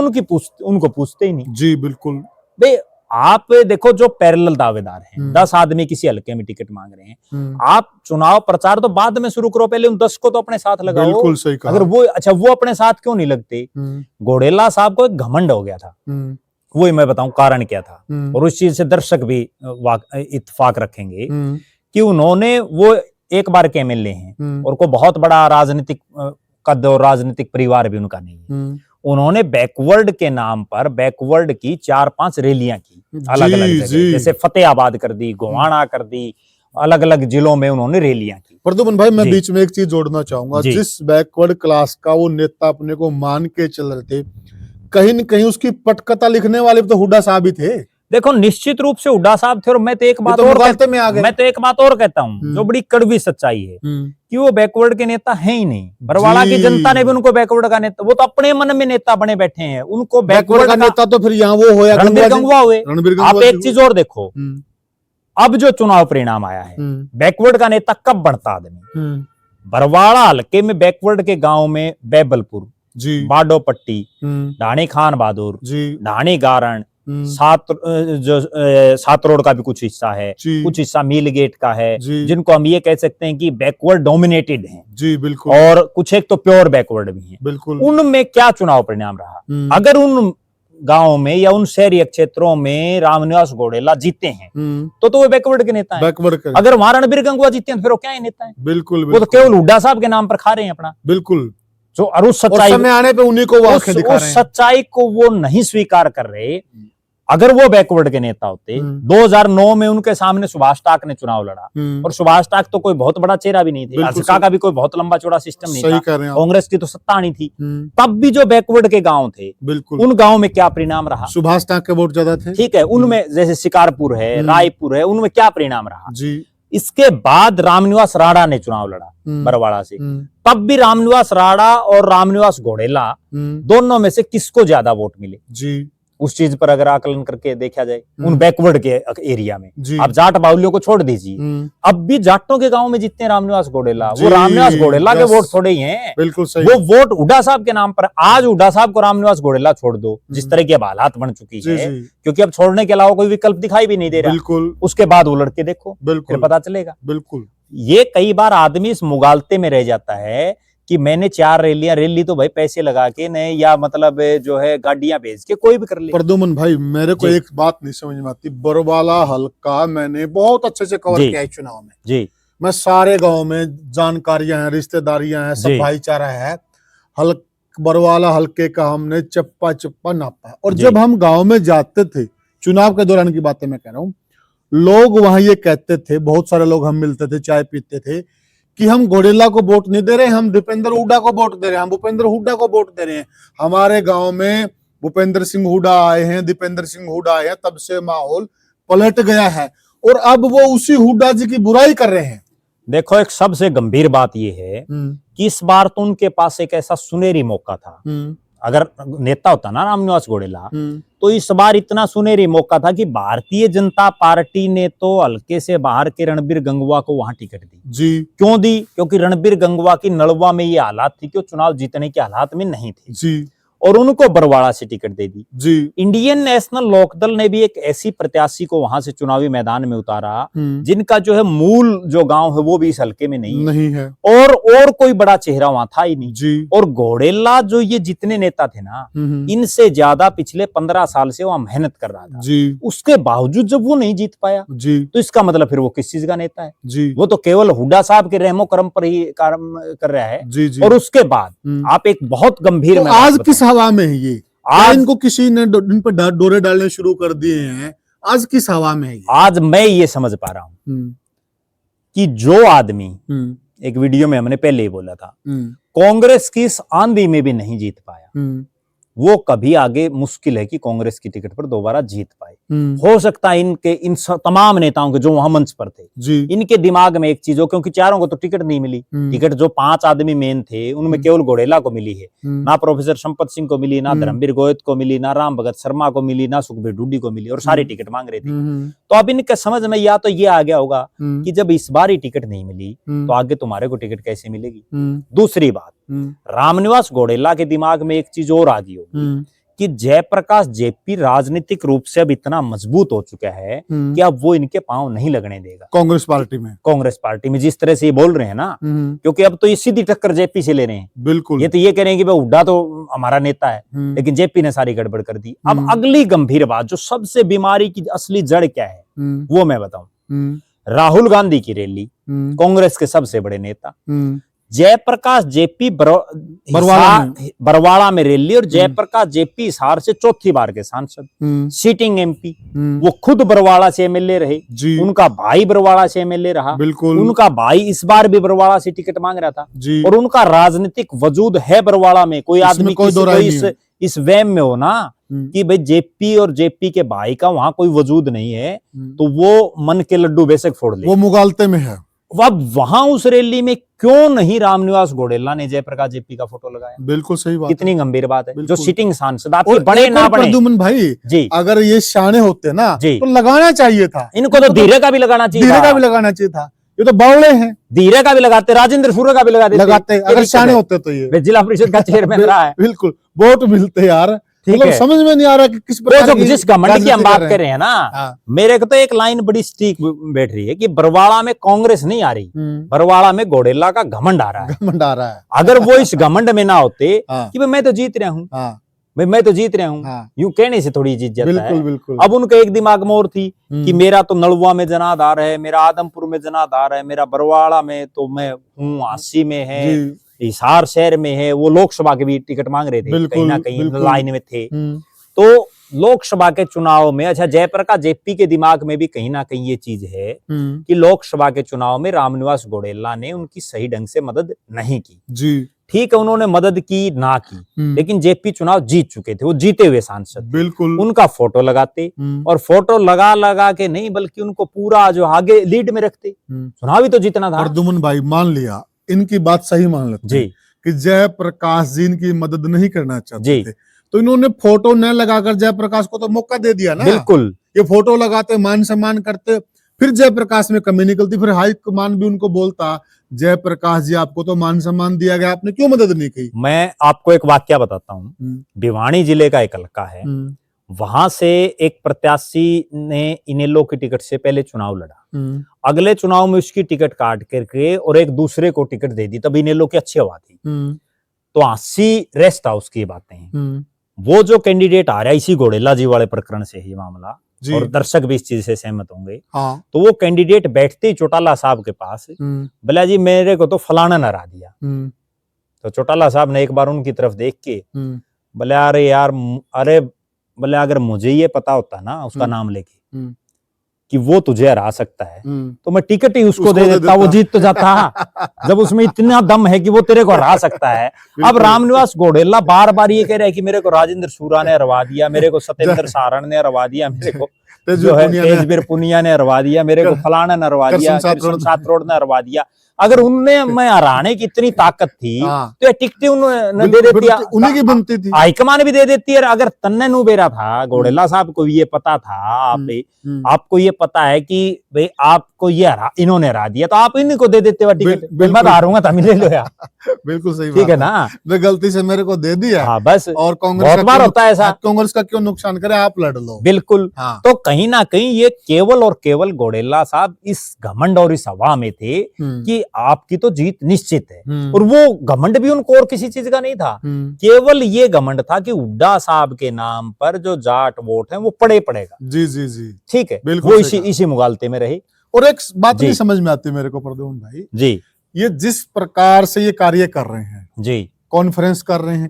उनको पूछते ही नहीं जी। बिल्कुल। भाई आप देखो जो पैरेलल दावेदार हैं, 10 आदमी किसी हल्के में टिकट मांग रहे हैं, आप चुनाव प्रचार तो बाद में शुरू करो, पहले उन 10 को तो अपने साथ लगाओ। बिल्कुल सही कहा। अगर वो अपने साथ क्यों नहीं लगते? घोडेला साहब को एक घमंड हो गया था, वही मैं बताऊं कारण क्या था, और उस चीज से दर्शक भी इत्तेफाक रखेंगे कि उन्होंने, वो एक बार के एमएलए हैं और को बहुत बड़ा राजनीतिक कद और राजनीतिक परिवार भी उनका नहीं है, उन्होंने बैकवर्ड के नाम पर बैकवर्ड की 4-5 रैलियां की अलग अलग जगह, जैसे फतेहाबाद कर दी, गोहाना कर दी, अलग अलग जिलों में उन्होंने रैलियां की। प्रद्युमन भाई मैं बीच में एक चीज जोड़ना चाहूंगा, जिस बैकवर्ड क्लास का वो नेता अपने को मान के चल रहे थे, कहीं न कहीं उसकी पटकथा लिखने वाले तो हुड्डा साहब ही थे। देखो निश्चित रूप से हुड्डा साहब थे, और मैं तो एक बात और कहता हूँ जो बड़ी कड़वी सच्चाई है कि वो बैकवर्ड के नेता है ही नहीं। बरवाड़ा की जनता ने भी उनको बैकवर्ड का नेता, वो तो अपने मन में नेता बने बैठे हैं, उनको बैकवर्ड का नेता तो फिर यहाँ वो होया रणबीर गंगवा हुए। आप एक चीज और देखो, अब जो चुनाव परिणाम आया है, बैकवर्ड का नेता कब बनता आदमी? बरवाड़ा हल्के में बैकवर्ड के गांव में बैबलपुर जी, बाडो पट्टी, ढाणी खान बहादुर जी, ढाणी गारण, सात रोड का भी कुछ हिस्सा है, कुछ हिस्सा मील गेट का है, जिनको हम ये कह सकते हैं कि बैकवर्ड डोमिनेटेड हैं जी। बिल्कुल। और कुछ एक तो प्योर बैकवर्ड भी हैं। बिल्कुल। उनमें क्या चुनाव परिणाम रहा? अगर उन गांव में या उन शहरी क्षेत्रों में रामनिवास घोडेला जीते हैं तो वो बैकवर्ड के नेता हैं। अगर वहां रणबीर गंगवा जीते हैं तो फिर वो क्या है नेता है? बिल्कुल। वो तो केवल हुड्डा साहब के नाम पर खा रहे हैं अपना। बिल्कुल। जो और उस सच्चाई समय आने पे उन्हीं को वो सच्चाई को वो नहीं स्वीकार कर रहे अगर वो बैकवर्ड के नेता होते, 2009 में उनके सामने सुभाष टाक ने चुनाव लड़ा, और सुभाष टाक तो कोई बहुत बड़ा चेहरा भी नहीं थे, अजका का भी कोई बहुत लंबा चौड़ा सिस्टम नहीं था, कांग्रेस की तो सत्ता नहीं थी, तब भी जो बैकवर्ड के गांव थे, बिल्कुल, उन गांव में क्या परिणाम रहा? सुभाष टाक के वोट ज्यादा थे, ठीक है, उनमें जैसे शिकारपुर है, रायपुर है, उनमें क्या परिणाम रहा जी। इसके बाद रामनिवास राणा ने चुनाव लड़ा बरवाड़ा से, तब भी रामनिवास राणा और रामनिवास घोडेला दोनों में से किसको ज्यादा वोट मिले जी? उस चीज पर अगर आकलन करके देखा जाए उन बैकवर्ड के एरिया में, आप जाट बाहुल्यों को छोड़ दीजिए, अब भी जाटों के गांव में जितने रामनिवास घोडेला, वो रामनिवास घोडेला के वोट थोड़े ही हैं, बिल्कुल सही। वो वोट हुड्डा साहब के नाम पर, आज हुड्डा साहब को रामनिवास घोडेला छोड़ दो, जिस तरह की अब हालात बन चुकी है, क्योंकि अब छोड़ने के अलावा कोई विकल्प दिखाई भी नहीं दे रहा, बिल्कुल, उसके बाद वो लड़के देखो, बिल्कुल पता चलेगा। बिल्कुल, ये कई बार आदमी इस मुगालते में रह जाता है कि मैंने 4 रैलियां, रैली तो भाई पैसे लगा के ने, या मतलब जो है गाड़ियां भेज के कोई भी कर ले। प्रद्युमन भाई, मेरे को एक बात नहीं समझ में आती, बरवाला हल्का मैंने बहुत अच्छे से कवर किया है चुनाव में जी। मैं सारे गांव में जानकारियां हैं, रिश्तेदारियां हैं, सब भाईचारा है, बरवाला हल्के का हमने चप्पा चप्पा नापा। और जब हम गाँव में जाते थे, चुनाव के दौरान की बातें मैं कह रहा हूँ, लोग वहां ये कहते थे, बहुत सारे लोग हम मिलते थे, चाय पीते थे, कि हम घोडेला को वोट नहीं दे रहे, हम दीपेंद्र हुड्डा को वोट दे रहे हैं, हम भूपेंद्र हुड्डा को वोट दे रहे हैं। हमारे गांव में भूपेंद्र सिंह हुड्डा आए हैं, दीपेंद्र सिंह हुड्डा आए हैं, तब से माहौल पलट गया है, और अब वो उसी हुड्डा जी की बुराई कर रहे हैं। देखो, एक सबसे गंभीर बात ये है कि इस बार तो उनके पास एक ऐसा सुनहरी मौका था, अगर नेता होता ना रामनिवास घोडेला, तो इस बार इतना सुनहरी मौका था कि भारतीय जनता पार्टी ने तो हल्के से बाहर के रणबीर गंगवा को वहां टिकट दी जी। क्यों दी? क्योंकि रणबीर गंगवा की नलवा में ये हालात थी कि वो चुनाव जीतने के हालात में नहीं थे जी, और उनको बरवाड़ा से टिकट दे दी जी। इंडियन नेशनल लोकदल ने भी एक ऐसी प्रत्याशी को वहां से चुनावी मैदान में उतारा जिनका जो है मूल जो गांव है वो भी इस हल्के में नहीं है, और कोई बड़ा चेहरा वहां था ही नहीं जी। और घोडेला जो ये जितने नेता थे ना, इनसे ज्यादा पिछले 15 साल से वहां मेहनत कर रहा था जी। उसके बावजूद जब वो नहीं जीत पाया जी, तो इसका मतलब फिर वो किस चीज का नेता है जी? वो तो केवल हुड्डा साहब के रहमो करम पर ही काम कर रहा है जी जी। और उसके बाद आप एक बहुत गंभीर, तो आज किस हवा में है ये? आज इनको किसी ने इन पर डोरे डालने शुरू कर दिए हैं, आज किस हवा में है ये? आज मैं ये समझ पा रहा हूं कि जो आदमी, एक वीडियो में हमने पहले ही बोला था, कांग्रेस की इस आंधी में भी नहीं जीत पाया, वो कभी आगे मुश्किल है कि कांग्रेस की टिकट पर दोबारा जीत पाए। हो सकता है इन तमाम नेताओं के जो वहां मंच पर थे जी, इनके दिमाग में एक चीज हो, क्योंकि चारों को तो टिकट नहीं मिली, टिकट जो 5 आदमी मेन थे उनमें केवल घोडेला को मिली है, ना प्रोफेसर संपत सिंह को मिली, ना धर्मवीर गोयत को मिली, ना राम भगत शर्मा को मिली, ना सुखबीर ढूडी को मिली, और सारी टिकट मांग रहे थे। तो अब इनके समझ में या तो ये आ गया होगा कि जब इस बार ही टिकट नहीं मिली तो आगे तुम्हारे को टिकट कैसे मिलेगी। दूसरी बात, रामनिवास घोडेला के दिमाग में एक चीज और आ गई होगी कि जयप्रकाश जेपी राजनीतिक रूप से अब इतना मजबूत हो चुका है कि अब वो इनके पांव नहीं लगने देगा कांग्रेस पार्टी में जिस तरह से ये बोल रहे हैं ना, क्योंकि अब तो ये सीधी टक्कर जेपी से ले रहे हैं। बिल्कुल, ये तो ये कह रहे हैं कि भाई हुड्डा तो हमारा नेता है, लेकिन जेपी ने सारी गड़बड़ कर दी। अब अगली गंभीर बात, जो सबसे बीमारी की असली जड़ क्या है वो मैं बताऊं। राहुल गांधी की रैली, कांग्रेस के सबसे बड़े नेता जयप्रकाश जेपी बरवाड़ा में रैली, और जयप्रकाश जेपी हिसार से 4थी बार के सांसद, सीटिंग एमपी, वो खुद बरवाड़ा से एमएलए रहे जी। उनका भाई बरवाड़ा से एमएलए रहा, बिल्कुल, उनका भाई इस बार भी बरवाड़ा से टिकट मांग रहा था जी। और उनका राजनीतिक वजूद है बरवाड़ा में। कोई आदमी इस वहम में हो ना कि भाई जेपी और जेपी के भाई का वहां कोई वजूद नहीं है, तो वो मन के लड्डू बेशक फोड़ ले, वो मुगालते में है। अब वहां उस रैली में क्यों नहीं रामनिवास घोडेला ने जयप्रकाश जेपी का फोटो लगाया? बिल्कुल सही बात, कितनी गंभीर बात है। जो सिटिंग सांसद आपके बड़े ना बड़े, प्रद्युमन भाई जी, अगर ये शाने होते ना तो लगाना चाहिए था इनको, तो धीरे का भी लगाना चाहिए, धीरे का भी लगाना चाहिए था। ये तो बावड़े हैं, धीरे का भी लगाते, राजेंद्र सूर्य का भी लगाते अगर शाने होते तो ये जिला परिषद का चेयरमैन रहा है। बिल्कुल, वोट मिलते यार, मतलब समझ में नहीं आ रहा कि किस प्रकार की जिस घमंड की हम बात कर रहे हैं ना, मेरे को तो एक लाइन बड़ी स्टीक बैठ रही है कि बरवाड़ा में कांग्रेस नहीं आ रही, बरवाड़ा में घोडेला का घमंड आ रहा है। अगर वो इस घमंड में ना होते कि मैं तो जीत रहा हूँ, मैं तो जीत रहा हूँ, यूं कहने से थोड़ी चीज जाता है। बिल्कुल। अब उनका एक दिमाग में और थी कि मेरा तो नलवा में जनाधार है, मेरा आदमपुर में जनाधार है, मेरा बरवाड़ा में तो मैं हूँ, 80 में है, हिसार शहर में है, वो लोकसभा के भी टिकट मांग रहे थे, कहीं ना कहीं लाइन में थे। तो लोकसभा के चुनाव में, अच्छा जयप्रकाश जेपी के दिमाग में भी कहीं ना कहीं ये चीज है कि लोकसभा के चुनाव में रामनिवास घोडेला ने उनकी सही ढंग से मदद नहीं की। जी ठीक है, उन्होंने मदद की ना की, लेकिन जेपी चुनाव जीत चुके थे, वो जीते हुए सांसद थे। बिल्कुल उनका फोटो लगाते, और फोटो लगा लगा के नहीं बल्कि उनको पूरा जो आगे लीड में रखते, चुनाव ही तो जीतना था। प्रद्युमन भाई मान लिया, इनकी बात सही मान लेते जी कि जयप्रकाश जी इनकी मदद नहीं करना चाहते जी थे, तो इन्होंने फोटो न लगाकर जयप्रकाश को तो मौका दे दिया ना। बिल्कुल, ये फोटो लगाते, मान सम्मान करते, फिर जयप्रकाश में कमी निकलती, फिर हाईकमान भी उनको बोलता जयप्रकाश जी आपको तो मान सम्मान दिया गया, आपने क्यों मदद नहीं की। मैं आपको एक वाक्य बताता हूँ। भिवानी जिले का एक हल्का है, वहां से एक प्रत्याशी ने इनेलो की टिकट से पहले चुनाव लड़ा, अगले चुनाव में उसकी टिकट काट करके और एक दूसरे को टिकट दे दी, तब इनेलो की अच्छी हवा थी। तो 80 रेस्ट हाउस की बातें हैं। वो जो कैंडिडेट आ रहा है, इसी घोडेला जी वाले प्रकरण से ही मामला, और दर्शक भी इस चीज से सहमत होंगे। हाँ। तो वो कैंडिडेट बैठते ही चौटाला साहब के पास, बोला जी मेरे को तो फलाना न हरा दिया। तो चौटाला साहब ने एक बार उनकी तरफ देख के बोले अरे यार, अरे बोले अगर मुझे ये पता होता ना उसका नाम लेके कि वो तुझे हरा सकता है तो मैं टिकट ही उसको दे देता, वो जीत तो जाता। जब उसमें इतना दम है कि वो तेरे को हरा सकता है। अब रामनिवास घोडेला बार बार ये कह रहे हैं कि मेरे को राजेंद्र सूरा ने हरवा दिया, मेरे को सत्येंद्र सारण ने हरवा दिया, मेरे को जो है तेजवीर पुनिया ने हरवा दिया, मेरे को फलाना ने हरवा दिया, सात्रोड ने हरवा दिया। अगर उनने मैं हराने की इतनी ताकत थी तो ये टिकटें उन्होंने दे देती, उन्हीं की बनती थी, हाईकमान भी दे देती है। अगर तन्ने नु बेरा था, घोडेला साहब को ये पता था, आपको ये पता है कि भाई आपको ये इन्होंने हरा दिया, तो आप इन्हीं को दे देते हुए टिकट, मैं हारूंगा तो ले लो यार। बिल्कुल सही, ठीक है ना, वे गलती से मेरे को दे दिया। हाँ बस, और कांग्रेस बहुत बार होता है ऐसा, कांग्रेस का क्यों नुकसान करे, आप लड़ लो। बिल्कुल। तो कहीं ना कहीं ये केवल और केवल घोडेला साहब इस घमंड और इस हवा में थे कि आपकी तो जीत निश्चित है, और वो घमंड भी उनको और किसी चीज का नहीं था, केवल ये घमंड था कि हुड्डा साहब के नाम पर जो जाट वोट है वो पड़ेगा। जी जी जी, ठीक है, वो इसी मुगालते में रही। और एक बात नहीं समझ में आती मेरे को प्रद्युमन भाई जी, ये जिस प्रकार से ये कार्य कर रहे हैं जी, कॉन्फ्रेंस कर रहे हैं,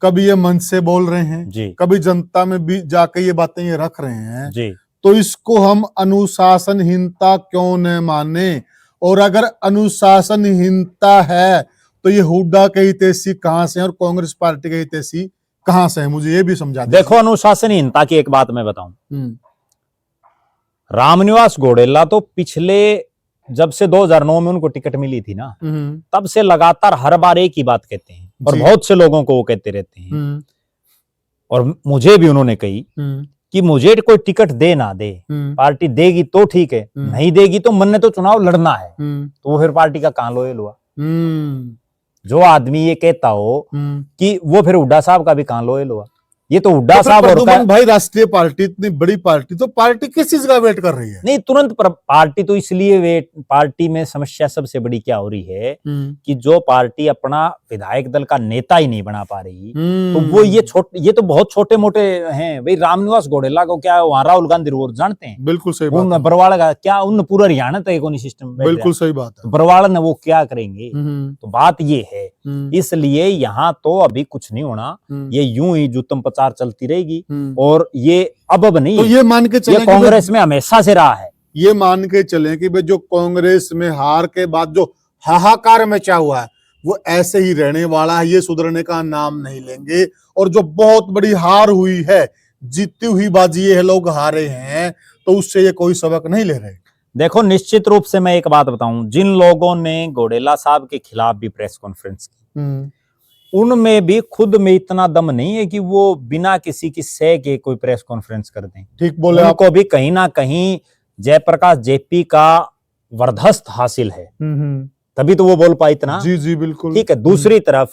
कभी ये मंच से बोल रहे हैं जी, कभी जनता में भी जाके ये बातें ये रख रहे हैं जी, तो इसको हम अनुशासनहीनता क्यों न माने। और अगर अनुशासनहीनता है तो ये हुड्डा के हितैषी कहां से हैं और कांग्रेस पार्टी के हितैषी कहां से हैं, मुझे ये भी समझा दीजिए। देखो, अनुशासनहीनता की एक बात मैं बताऊं, रामनिवास घोडेला तो पिछले जब से 2009 में उनको टिकट मिली थी ना, तब से लगातार हर बार एक ही बात कहते हैं, और बहुत से लोगों को वो कहते रहते हैं, और मुझे भी उन्होंने कही कि मुझे कोई टिकट दे ना दे, पार्टी देगी तो ठीक है, नहीं देगी तो मन ने तो चुनाव लड़ना है। तो वो फिर पार्टी का कहां लोयल हुआ। जो आदमी ये कहता हो कि वो फिर हुड्डा साहब का भी कहां लोयल हुआ। ये तो हुड्डा साहब और भाई राष्ट्रीय पार्टी इतनी बड़ी पार्टी, तो पार्टी किस चीज का वेट कर रही है? नहीं, तुरंत पार्टी तो इसलिए वेट, पार्टी में समस्या सबसे बड़ी क्या हो रही है कि जो पार्टी अपना विधायक दल का नेता ही नहीं बना पा रही, तो वो ये तो बहुत छोटे मोटे हैं भाई। रामनिवास घोडेला को क्या वहां राहुल गांधी रोड जानते हैं? बिल्कुल सही बात। बरवाड़ा का क्या, उन पूरा हरियाणा तक एक सिस्टम, बिल्कुल सही बात है। बरवाड़ा ने वो क्या करेंगे? तो बात ये है, इसलिए यहाँ तो अभी कुछ नहीं होना, ये यूं ही जुतम प्रचार चलती रहेगी, और ये अब नहीं, तो ये मान के चलें कांग्रेस में हमेशा से रहा है। ये मान के चलें कि भाई जो कांग्रेस में हार के बाद जो हाहाकार मचा हुआ है वो ऐसे ही रहने वाला है, ये सुधरने का नाम नहीं लेंगे। और जो बहुत बड़ी हार हुई है, जीती हुई बाजी ये लोग हारे हैं, तो उससे ये कोई सबक नहीं ले रहे। देखो, निश्चित रूप से मैं एक बात बताऊं, जिन लोगों ने घोडेला साहब के खिलाफ भी प्रेस कॉन्फ्रेंस की, उनमें भी खुद में इतना दम नहीं है कि वो बिना किसी की सह के कोई प्रेस कॉन्फ्रेंस कर दें। ठीक बोले, उनको भी कहीं ना कहीं जयप्रकाश जेपी का वरदस्त हासिल है, तभी तो वो बोल पाई इतना। जी जी बिल्कुल। ठीक है, दूसरी तरफ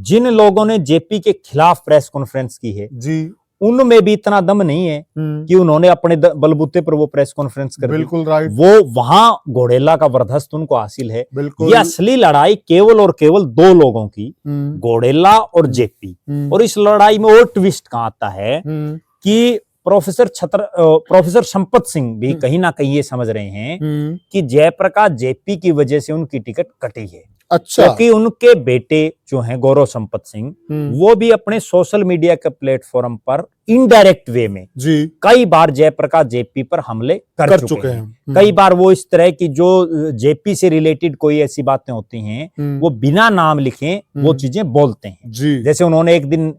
जिन लोगों ने जेपी के खिलाफ प्रेस कॉन्फ्रेंस की है जी, उनमें भी इतना दम नहीं है कि उन्होंने अपने बलबूते पर वो प्रेस कॉन्फ्रेंस कर दी। बिल्कुल राइट। वो वहां घोडेला का वरदस्त उनको हासिल है। बिल्कुल। ये असली लड़ाई केवल और केवल दो लोगों की, घोडेला और जेपी। और इस लड़ाई में और ट्विस्ट कहां आता है कि प्रोफेसर संपत सिंह भी कहीं ना कहीं ये समझ रहे हैं कि जयप्रकाश जेपी की वजह से उनकी टिकट कटी है। अच्छा। क्योंकि उनके बेटे जो हैं गौरव संपत सिंह, वो भी अपने सोशल मीडिया के प्लेटफॉर्म पर इनडायरेक्ट वे में जी कई बार जयप्रकाश जेपी पर हमले कर चुके हैं। कई बार वो इस तरह की जो जेपी से रिलेटेड कोई ऐसी बातें होती हैं, वो बिना नाम लिखे वो चीजें बोलते हैं। जी। जैसे उन्होंने एक दिन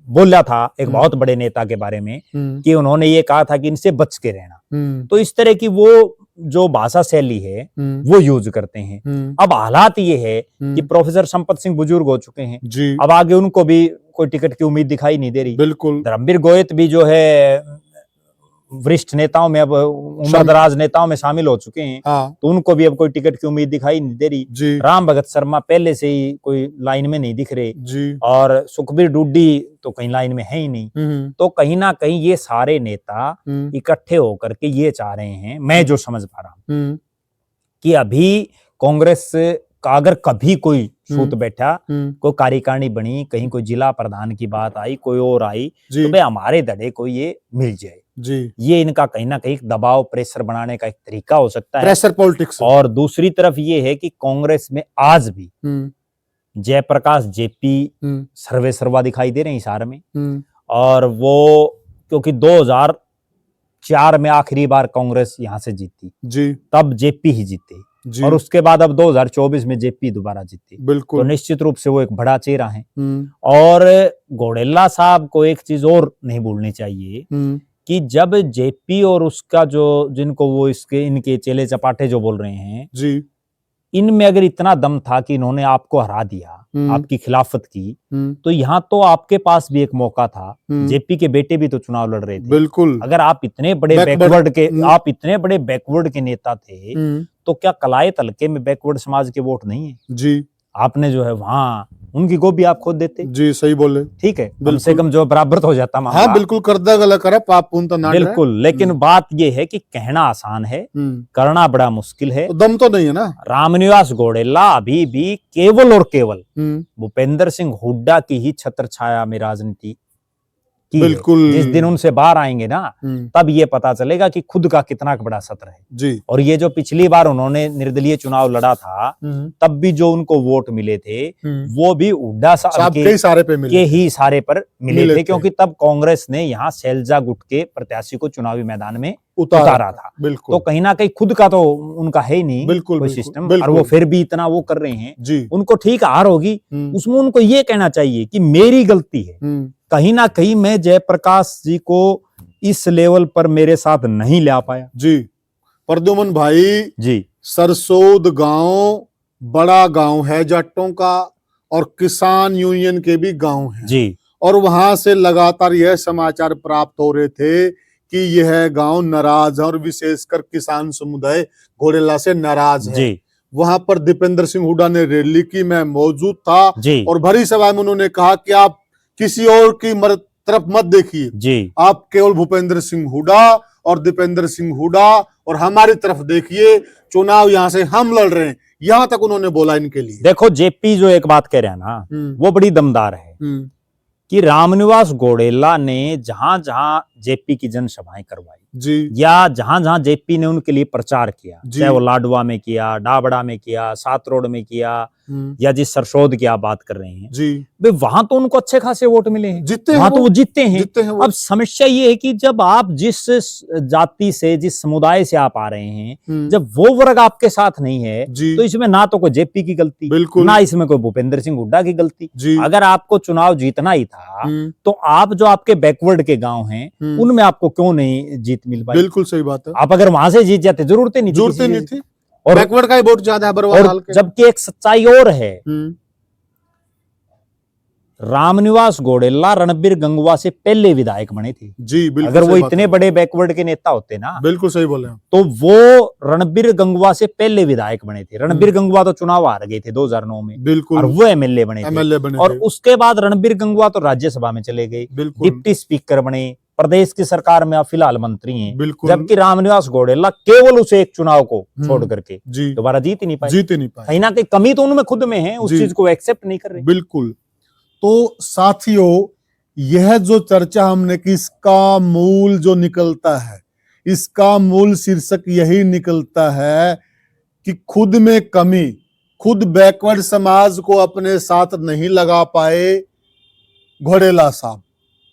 बोला था एक बहुत बड़े नेता के बारे में कि उन्होंने ये कहा था कि इनसे बच के रहना। तो इस तरह की वो जो भाषा शैली है वो यूज करते हैं। अब हालात ये है कि प्रोफेसर संपत सिंह बुजुर्ग हो चुके हैं जी। अब आगे उनको भी कोई टिकट की उम्मीद दिखाई नहीं दे रही। बिल्कुल। धर्मवीर गोयत भी जो है वरिष्ठ नेताओं में, अब उम्रदराज नेताओं में शामिल हो चुके हैं। हाँ। तो उनको भी अब कोई टिकट की उम्मीद दिखाई नहीं दे रही जी। राम भगत शर्मा पहले से ही कोई लाइन में नहीं दिख रहे जी। और सुखबीर डूडी तो कहीं लाइन में है ही नहीं। तो कहीं ना कहीं ये सारे नेता इकट्ठे होकर के ये चाह रहे हैं, मैं जो समझ पा रहा हूं, कि अभी कांग्रेस का अगर कभी कोई छूट बैठा, कोई कार्यकारिणी बनी, कहीं कोई जिला प्रधान की बात आई, कोई और आई, तो भाई हमारे धड़े को ये मिल जाए जी। ये इनका कहीं ना कहीं दबाव प्रेशर बनाने का एक तरीका हो सकता है, प्रेशर पॉलिटिक्स। और दूसरी तरफ ये है कि कांग्रेस में आज भी जयप्रकाश जेपी सर्वे सर्वा दिखाई दे रहे हैं इशारे में। और वो क्योंकि 2004 में आखिरी बार कांग्रेस यहां से जीती जी, तब जेपी ही जीते जी। और उसके बाद अब 2024 में जेपी दोबारा जीते। बिल्कुल। तो निश्चित रूप से वो एक बड़ा चेहरा है। और घोडेला साहब को एक चीज और नहीं भूलनी चाहिए कि जब जेपी और उसका जो जिनको वो इनके चेले चपाटे जो बोल रहे हैं जी, इनमें अगर इतना दम था कि इन्होंने आपको हरा दिया, आपकी खिलाफत की, तो यहाँ तो आपके पास भी एक मौका था। जेपी के बेटे भी तो चुनाव लड़ रहे थे। बिल्कुल। अगर आप इतने बड़े बैकवर्ड के नेता थे, तो क्या कलाए तलके में बैकवर्ड समाज के वोट नहीं है? जी। आपने जो है वहां उनकी गोभी आप खोद देते। जी, सही बोले। ठीक है, कम से कम जो बराबर तो हो जाता मामला। हाँ, बिल्कुल, करदा गला करा पाप पुन तो ना। बिल्कुल, लेकिन बात ये है कि कहना आसान है, करना बड़ा मुश्किल है। तो दम तो नहीं है ना। रामनिवास घोडेला अभी भी केवल और केवल भूपेंद्र सिंह हुड्डा की ही छत्र छाया में राजनीति की। बिल्कुल। जिस दिन उनसे बाहर आएंगे ना, तब ये पता चलेगा कि खुद का कितना बड़ा सत्र है। जी। और ये जो पिछली बार उन्होंने निर्दलीय चुनाव लड़ा था, तब भी जो उनको वोट मिले थे, वो भी हुड्डा साहब के ही इशारे पर मिले थे, क्योंकि तब कांग्रेस ने यहाँ शैलजा गुट के प्रत्याशी को चुनावी मैदान में उतारा था। तो कहीं ना कहीं खुद का तो उनका है ही नहीं कोई सिस्टम, और वो फिर भी इतना वो कर रहे हैं। उनको ठीक हार होगी, उसमें उनको ये कहना चाहिए कि मेरी गलती है, कहीं ना कहीं मैं जयप्रकाश जी को इस लेवल पर मेरे साथ नहीं ले आ पाया। जी। प्रद्युमन भाई जी, सरसोद गांव बड़ा गांव है जाटों का, और किसान यूनियन के भी गांव हैं जी, और वहां से लगातार यह समाचार प्राप्त हो रहे थे कि यह गांव नाराज है, और विशेषकर किसान समुदाय घोडेला से नाराज है जी। वहां पर दीपेंद्र सिंह हुड्डा ने रैली की, मैं मौजूद था जी, और भरी सभा में उन्होंने कहा कि आप किसी और की तरफ मत देखिए जी, आप केवल भूपेंद्र सिंह हुड्डा और दीपेंद्र सिंह हुड्डा और हमारी तरफ देखिए, चुनाव यहाँ से हम लड़ रहे हैं, यहाँ तक उन्होंने बोला इनके लिए। देखो, जेपी जो एक बात कह रहे हैं ना, वो बड़ी दमदार है कि रामनिवास घोडेला ने जहां जहां जेपी की जनसभाएं करवाई जी, या जहां जहां जेपी ने उनके लिए प्रचार किया, चाहे वो लाडवा में किया, डाबड़ा में किया, सात रोड में किया, या जिस सरसोद की आप बात कर रहे हैं जी, वे वहां तो उनको अच्छे खासे वोट मिले हैं, जीते वहां तो वो जीतते हैं। अब समस्या ये है कि जब आप जिस जाति से, जिस समुदाय से आप आ रहे हैं, जब वो वर्ग आपके साथ नहीं है, तो इसमें ना तो कोई जेपी की गलती, ना इसमें कोई भूपेंद्र सिंह हुड्डा की गलती। अगर आपको चुनाव जीतना ही था, तो आप जो आपके बैकवर्ड के गांव हैं, उनमें आपको क्यों नहीं जीत मिल पाई? बिल्कुल सही बात है। आप अगर वहां से जीत जाते, जरूरत नहीं थी। और बैकवर्ड का ही वोट ज्यादा है। जबकि एक सच्चाई और है, रामनिवास घोडेला रणबीर गंगवा से पहले विधायक बने थे जी। बिल्कुल। अगर वो इतने बड़े बैकवर्ड के नेता होते ना, बिल्कुल सही बोले, तो वो रणबीर गंगवा से पहले विधायक बने थे। रणबीर गंगवा तो चुनाव हार गए थे 2009 में, बिल्कुल, और वो एमएलए बने थे। और उसके बाद रणबीर गंगवा तो राज्यसभा में चले गए, डिप्टी स्पीकर बने, प्रदेश की सरकार में आप फिलहाल मंत्री हैं। जबकि रामनिवास घोडेला केवल उसे एक चुनाव को छोड़ करके दोबारा जीत ही नहीं पाए। कहीं ना कहीं कमी तो उनमें खुद में है, उस चीज को एक्सेप्ट नहीं कर रहे। बिल्कुल। तो साथियों, यह जो चर्चा हमने की, इसका मूल जो निकलता है, इसका मूल शीर्षक यही निकलता है कि खुद में कमी, खुद बैकवर्ड समाज को अपने साथ नहीं लगा पाए घोड़ेला साहब,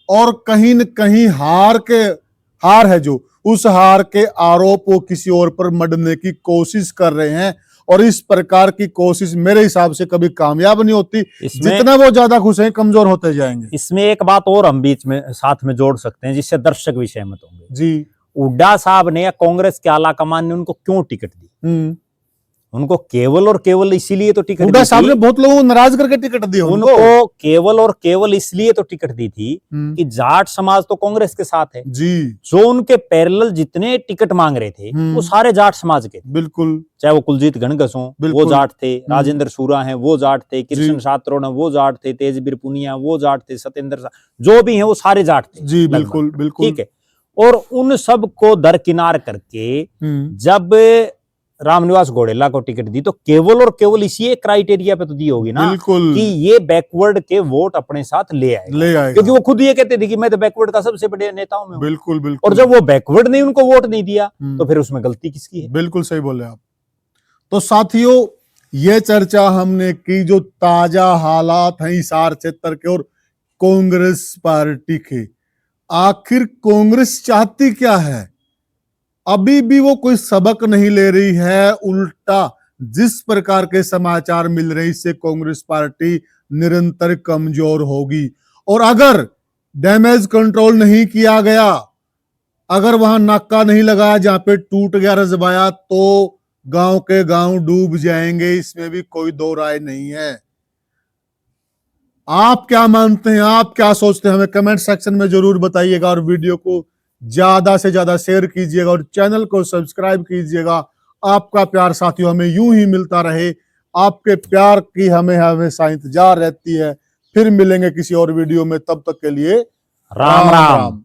और कहीं न कहीं हार है जो, उस हार के आरोप वो किसी और पर मढ़ने की कोशिश कर रहे हैं। और इस प्रकार की कोशिश मेरे हिसाब से कभी कामयाब नहीं होती। जितना वो ज्यादा खुश हैं, कमजोर होते जाएंगे। इसमें एक बात और हम बीच में साथ में जोड़ सकते हैं, जिससे दर्शक भी सहमत होंगे जी। हुड्डा साहब ने या कांग्रेस के आला कमान ने उनको क्यों टिकट दी? उनको केवल और केवल इसीलिए तो टिकट हुड्डा साहब ने बहुत लोगों को नाराज करके टिकट दी उनको केवल और केवल इसलिए तो टिकट दी थी कि जाट समाज तो कांग्रेस के साथ है जी। जो उनके पैरेलल जितने टिकट मांग रहे थे वो सारे जाट समाज के थे। बिल्कुल। चाहे वो कुलजीत घनघस हो वो जाट थे, राजेंद्र सूरा हैं वो जाट थे, कृष्ण शात्रोण वो जाट थे, तेजबीर पुनिया वो जाट थे, सत्येंद्र जो भी हैं वो सारे जाट थे जी। बिल्कुल बिल्कुल ठीक है। और उन सब को दरकिनार करके जब रामनिवास घोड़ेला को टिकट दी तो केवल और केवल इसी एक क्राइटेरिया पे तो दी होगी ना कि ये बैकवर्ड के वोट अपने साथ ले आएगा, क्योंकि वो खुद ये कहते थे कि मैं तो बैकवर्ड का सबसे बड़े नेता हूं। बिल्कुल बिल्कुल। और जब वो बैकवर्ड ने उनको वोट नहीं दिया तो फिर उसमें गलती किसकी है? बिल्कुल सही बोले आप। तो साथियों, ये चर्चा हमने की जो ताजा हालात हैं हिसार क्षेत्र के और कांग्रेस पार्टी के। आखिर कांग्रेस चाहती क्या है? अभी भी वो कोई सबक नहीं ले रही है, उल्टा जिस प्रकार के समाचार मिल रहे इससे कांग्रेस पार्टी निरंतर कमजोर होगी। और अगर डैमेज कंट्रोल नहीं किया गया, अगर वहां नाका नहीं लगाया जहां पे टूट गया रजबाया, तो गांव के गांव डूब जाएंगे, इसमें भी कोई दो राय नहीं है। आप क्या मानते हैं, आप क्या सोचते हैं, हमें कमेंट सेक्शन में जरूर बताइएगा। और वीडियो को ज्यादा से ज्यादा शेयर कीजिएगा और चैनल को सब्सक्राइब कीजिएगा। आपका प्यार साथियों हमें यूं ही मिलता रहे, आपके प्यार की हमें हमेशा इंतजार रहती है। फिर मिलेंगे किसी और वीडियो में, तब तक के लिए राम राम।